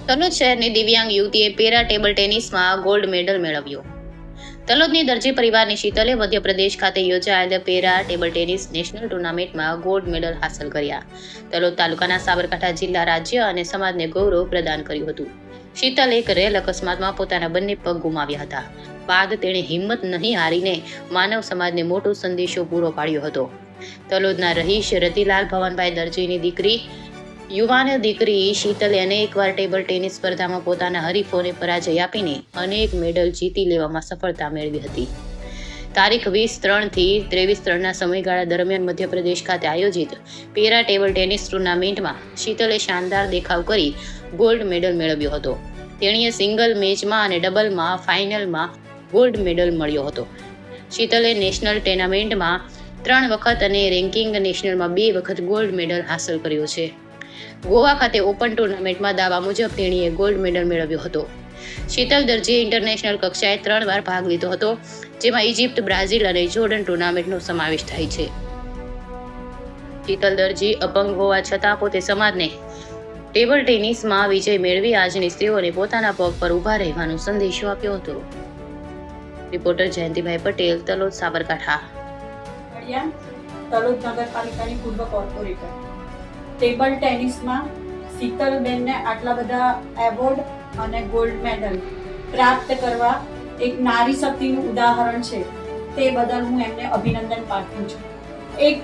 તલોદ શહેરની દિવ્યાંગ યુવતીએ પેરા ટેબલ ટેનિસમાં ગોલ્ડ મેડલ મેળવ્યો. તલોદની દરજી પરિવારની શીતલે મધ્યપ્રદેશ ખાતે યોજાયેલ પેરા ટેબલ ટેનિસ નેશનલ ટુર્નામેન્ટમાં ગોલ્ડ મેડલ હાંસલ કર્યા. તલોદ તાલુકાના સાબરકાંઠા જિલ્લા રાજ્ય અને સમાજને ગૌરવ પ્રદાન કર્યું હતું. શીતલે એક રેલ અકસ્માતમાં પોતાના બંને પગ ગુમાવ્યા હતા. બાદ તેણે હિંમત નહીં હારીને માનવ સમાજને મોટો સંદેશો પૂરો પાડ્યો હતો. તલોદના રહીશ રતિલાલ ભવનભાઈ દરજીની દીકરી યુવાન દીકરી શીતલે અનેકવાર ટેબલ ટેનિસ સ્પર્ધામાં પોતાના હરીફોને પરાજય આપીને અનેક મેડલ જીતી લેવામાં સફળતા મેળવી હતી. તારીખ 20/3 થી 23/3ના સમયગાળા દરમિયાન મધ્યપ્રદેશ ખાતે આયોજિત પેરા ટેબલ ટેનિસ ટુર્નામેન્ટમાં શીતલે શાનદાર દેખાવ કરી ગોલ્ડ મેડલ મેળવ્યો હતો. તેણીએ સિંગલ મેચમાં અને ડબલમાં ફાઇનલમાં ગોલ્ડ મેડલ મળ્યો હતો. શીતલે નેશનલ ટુર્નામેન્ટમાં 3 વખત અને રેન્કિંગ નેશનલમાં 2 વખત ગોલ્ડ મેડલ હાંસલ કર્યો છે. ગોવા ખાતે ઓપન ટુર્નામેન્ટમાં દાવા મુજબ તેણીએ ગોલ્ડ મેડલ મેળવ્યો હતો. શીતલ દરજીએ ઇન્ટરનેશનલ કક્ષાએ 3 વાર ભાગ લીધો હતો, જેમાં ઇજિપ્ત, બ્રાઝિલ અને જોર્ડન ટુર્નામેન્ટનો સમાવેશ થાય છે. શીતલ દરજી અપંગ હોવા છતાં પોતે સમાજને ટેબલ ટેનિસમાં વિજય મેળવી આજની સ્ત્રીઓને પોતાના પગ પર ઊભા રહેવાનો સંદેશો આપ્યો હતો. રિપોર્ટર જયંતિભાઈ પટેલ, તલોદ, સાબરકાંઠા. તલોદ નગરપાલિકાની પૂર્વ કોર્પોરેટર. ટેબલ ટેનિસમાં શીતલબેનને આટલા બધા એવોર્ડ અને ગોલ્ડ મેડલ પ્રાપ્ત કરવા એક નારી શક્તિનું ઉદાહરણ છે. તે બદલ હું એમને અભિનંદન પાઠવું છું. એક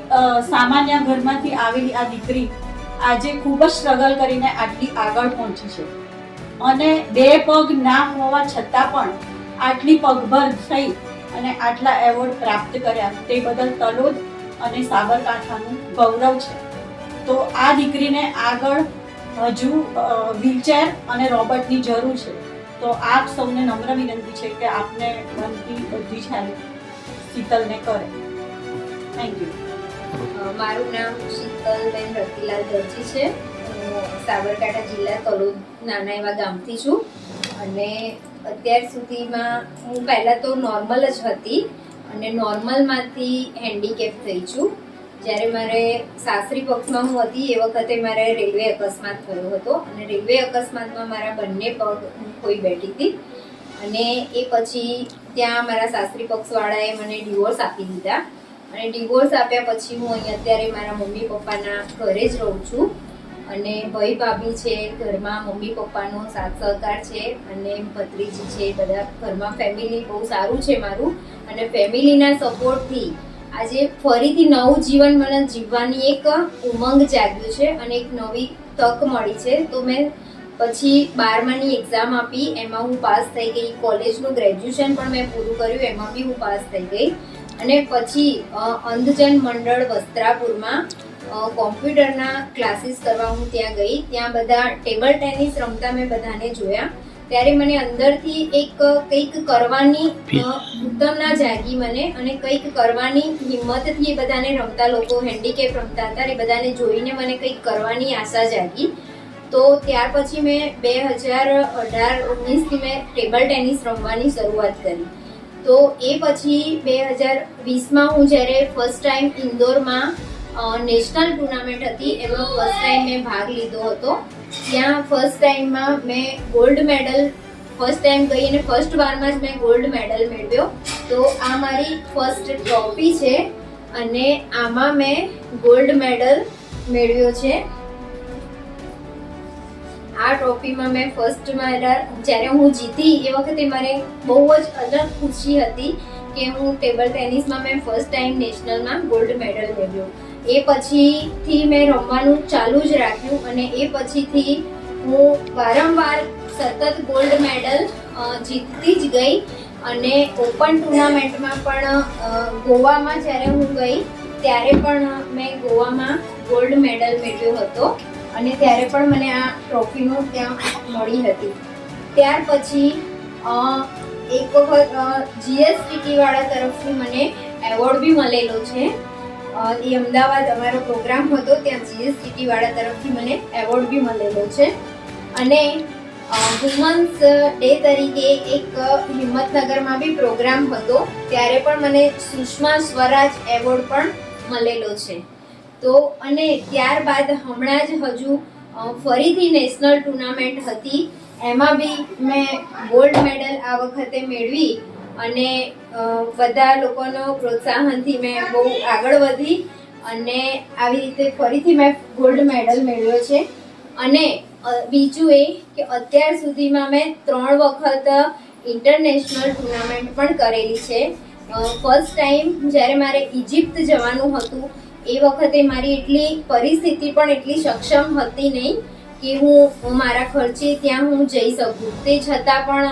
સામાન્ય ઘરમાંથી આવેલી આ દીકરી આજે ખૂબ જ સ્ટ્રગલ કરીને આટલી આગળ પહોંચી છે અને 2 પગ ના હોવા છતાં પણ આટલી પગભર થઈ અને આટલા એવોર્ડ પ્રાપ્ત કર્યા. તે બદલ તલોદ અને સાબરકાંઠાનું ગૌરવ છે. તો આ દીકરીને આગળ હજુ વ્હીલચેર અને રોબોટની જરૂર છે. તો આપ સૌને નમ્ર વિનંતી છે કે આપને બનતી બધી જ હેલ્પ શીતલને કરે. Thank you. મારું નામ શીતલબેન રતિલાલ દરજી છે. હું સાબરકાંઠા જિલ્લા તલોદ નાના એવા ગામથી છું અને અત્યાર સુધીમાં હું પહેલાં તો નોર્મલ જ હતી અને નોર્મલમાંથી હેન્ડીકેપ થઈ છું. જ્યારે મારે સાસરી પક્ષમાં હું હતી એ વખતે મારે રેલવે અકસ્માત થયો હતો અને રેલવે અકસ્માતમાં મારા બંને પગ હું ખોઈ બેઠી હતી અને એ પછી ત્યાં મારા સાસરી પક્ષવાળાએ મને ડિવોર્સ આપી દીધા અને ડિવોર્સ આપ્યા પછી હું અહીં અત્યારે મારા મમ્મી પપ્પાના ઘરે જ રહું છું અને ભાઈ ભાભી છે, ઘરમાં મમ્મી પપ્પાનો સાથ સહકાર છે અને ભત્રીજી છે. બધા ઘરમાં ફેમિલી બહુ સારું છે મારું અને ફેમિલીના સપોર્ટથી આજે ફરીથી નવું જીવન મને જીવવાની એક ઉમંગ જાગ્યું છે અને એક નવી તક મળી છે. તો મેં પછી 12માની એક્ઝામ આપી, એમાં હું પાસ થઈ ગઈ. કોલેજનું ગ્રેજ્યુએશન પણ મેં પૂરું કર્યું, એમાં બી હું પાસ થઈ ગઈ અને પછી અંધજન મંડળ વસ્ત્રાપુરમાં કોમ્પ્યુટરના ક્લાસીસ કરવા હું ત્યાં ગઈ. ત્યાં બધા ટેબલ ટેનિસ રમતા મેં બધાને જોયા. ત્યારે મને અંદરથી એક કંઈક કરવાની ઉત્તમના જાગી મને અને કંઈક કરવાની હિંમતથી એ બધાને રમતા લોકો હેન્ડીકેપ રમતા હતા એ બધાને જોઈને મને કંઈક કરવાની આશા જાગી. તો ત્યાર પછી મેં 2018-19થી મેં ટેબલ ટેનિસ રમવાની શરૂઆત કરી. તો એ પછી 2020માં હું જ્યારે ફર્સ્ટ ટાઈમ ઇન્દોરમાં નેશનલ ટુર્નામેન્ટ હતી એમાં ફર્સ્ટ ટાઈમ મેં ભાગ લીધો હતો. ત્યાં ફર્સ્ટ ટાઈમમાં મેં ગોલ્ડ મેડલ ફર્સ્ટ ટાઈમ ગઈ અને ફર્સ્ટ વારમાં જ મેં ગોલ્ડ મેડલ મેળવ્યો. તો આ મારી ફર્સ્ટ ટ્રોફી છે અને આમાં મેં ગોલ્ડ મેડલ મેળવ્યો છે. આ ટ્રોફીમાં મેં ફર્સ્ટ જ્યારે હું જીતી એ વખતે મારે બહુ જ અલગ ખુશી હતી કે હું ટેબલ ટેનિસમાં મેં ફર્સ્ટ ટાઈમ નેશનલમાં ગોલ્ડ મેડલ મેળવ્યો. એ પછીથી મેં રમવાનું ચાલુ જ રાખ્યું અને એ પછીથી હું વારંવાર સતત ગોલ્ડ મેડલ જીતતી જ ગઈ અને ઓપન ટુર્નામેન્ટમાં પણ ગોવામાં જ્યારે હું ગઈ ત્યારે પણ મેં ગોવામાં ગોલ્ડ મેડલ મેળવ્યો હતો અને ત્યારે પણ મને આ ટ્રોફીનું ત્યાં મળી હતી. ત્યાર પછી એક વખત GSTT વાળા તરફથી મને એવોર્ડ બી મળેલો છે. એ અમદાવાદ અમારો પ્રોગ્રામ હતો, ત્યાં GSTT વાળા તરફથી મને એવોર્ડ બી મળેલો છે અને વુમન્સ ડે તરીકે એક હિંમતનગરમાં બી પ્રોગ્રામ હતો ત્યારે પણ મને સુષ્મા સ્વરાજ એવોર્ડ પણ મળેલો છે. તો અને ત્યારબાદ હમણાં જ હજુ ફરીથી નેશનલ ટુર્નામેન્ટ હતી, એમાં બી મેં ગોલ્ડ મેડલ આ વખતે મેળવી અને બધા લોકોનો પ્રોત્સાહનથી મેં બહુ આગળ વધી અને આવી રીતે ફરીથી મેં ગોલ્ડ મેડલ મેળવ્યો છે. અને બીજું એ કે અત્યાર સુધીમાં મેં 3 વખત ઇન્ટરનેશનલ ટુર્નામેન્ટ પણ કરેલી છે. ફર્સ્ટ ટાઈમ જ્યારે મારે ઇજિપ્ત જવાનું હતું એ વખતે મારી એટલી પરિસ્થિતિ પણ એટલી સક્ષમ હતી નહીં કે હું મારા ખર્ચે ત્યાં હું જઈ શકું. તે છતાં પણ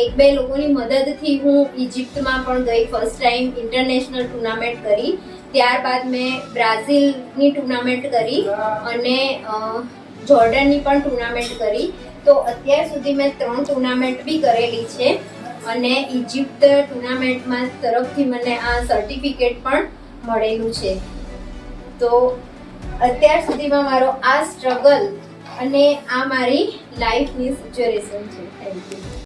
1-2 લોકોની મદદથી હું ઇજિપ્તમાં પણ ગઈ. ફર્સ્ટ ટાઈમ ઇન્ટરનેશનલ ટુર્નામેન્ટ કરી. ત્યારબાદ મેં બ્રાઝિલની ટુર્નામેન્ટ કરી અને જોર્ડનની પણ ટુર્નામેન્ટ કરી. તો અત્યાર સુધી મેં 3 ટુર્નામેન્ટ બી કરેલી છે અને ઇજિપ્ત ટુર્નામેન્ટમાં તરફથી મને આ સર્ટિફિકેટ પણ મળેલું છે. તો અત્યાર સુધીમાં મારો આ સ્ટ્રગલ અને આ મારી લાઈફની સિચ્યુએશન છે. Thank you.